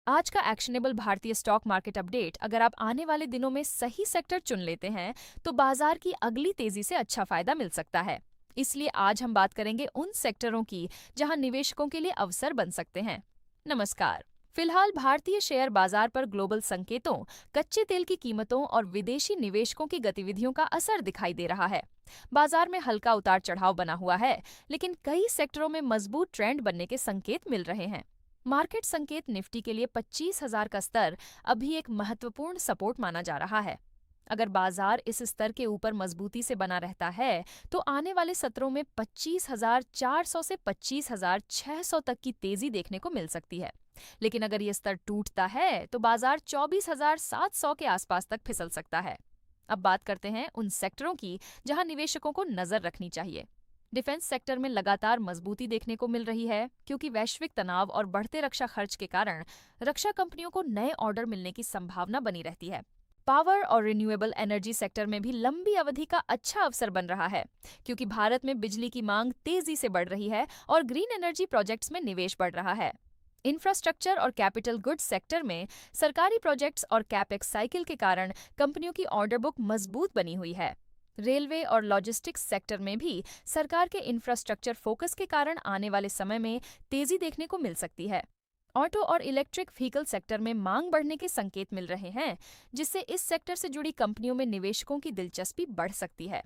आज का एक्शनेबल भारतीय स्टॉक मार्केट अपडेट। अगर आप आने वाले दिनों में सही सेक्टर चुन लेते हैं तो बाजार की अगली तेजी से अच्छा फायदा मिल सकता है। इसलिए आज हम बात करेंगे उन सेक्टरों की जहां निवेशकों के लिए अवसर बन सकते हैं। नमस्कार। फिलहाल भारतीय शेयर बाजार पर ग्लोबल संकेतों, कच्चे तेल की कीमतों और विदेशी निवेशकों की गतिविधियों का असर दिखाई दे रहा है। बाजार में हल्का उतार चढ़ाव बना हुआ है, लेकिन कई सेक्टरों में मजबूत ट्रेंड बनने के संकेत मिल रहे हैं। मार्केट संकेत निफ्टी के लिए 25,000 का स्तर अभी एक महत्वपूर्ण सपोर्ट माना जा रहा है। अगर बाजार इस स्तर के ऊपर मजबूती से बना रहता है तो आने वाले सत्रों में 25,400 से 25,600 तक की तेजी देखने को मिल सकती है। लेकिन अगर ये स्तर टूटता है तो बाजार 24,700 के आसपास तक फिसल सकता है। अब बात करते हैं उन सेक्टरों की जहां निवेशकों को नजर रखनी चाहिए। डिफेंस सेक्टर में लगातार मजबूती देखने को मिल रही है, क्योंकि वैश्विक तनाव और बढ़ते रक्षा खर्च के कारण रक्षा कंपनियों को नए ऑर्डर मिलने की संभावना बनी रहती है। पावर और रिन्यूएबल एनर्जी सेक्टर में भी लंबी अवधि का अच्छा अवसर बन रहा है, क्योंकि भारत में बिजली की मांग तेजी से बढ़ रही है और ग्रीन एनर्जी प्रोजेक्ट्स में निवेश बढ़ रहा है। इंफ्रास्ट्रक्चर और कैपिटल गुड्स सेक्टर में सरकारी प्रोजेक्ट्स और कैपेक्स साइकिल के कारण कंपनियों की ऑर्डर बुक मजबूत बनी हुई है। रेलवे और लॉजिस्टिक्स सेक्टर में भी सरकार के इंफ्रास्ट्रक्चर फोकस के कारण आने वाले समय में तेजी देखने को मिल सकती है। ऑटो और इलेक्ट्रिक व्हीकल सेक्टर में मांग बढ़ने के संकेत मिल रहे हैं, जिससे इस सेक्टर से जुड़ी कंपनियों में निवेशकों की दिलचस्पी बढ़ सकती है।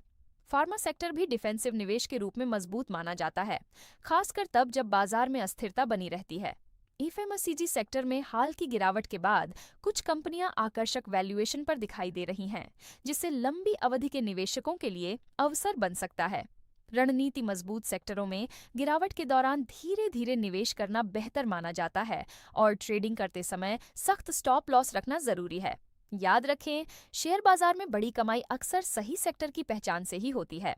फार्मा सेक्टर भी डिफेंसिव निवेश के रूप में मजबूत माना जाता है, खासकर तब जब बाजार में अस्थिरता बनी रहती है। एफएमसीजी सेक्टर में हाल की गिरावट के बाद कुछ कंपनियां आकर्षक वैल्यूएशन पर दिखाई दे रही हैं, जिससे लंबी अवधि के निवेशकों के लिए अवसर बन सकता है। रणनीति मजबूत सेक्टरों में गिरावट के दौरान धीरे धीरे निवेश करना बेहतर माना जाता है और ट्रेडिंग करते समय सख्त स्टॉप लॉस रखना जरूरी है। याद रखें, शेयर बाजार में बड़ी कमाई अक्सर सही सेक्टर की पहचान से ही होती है।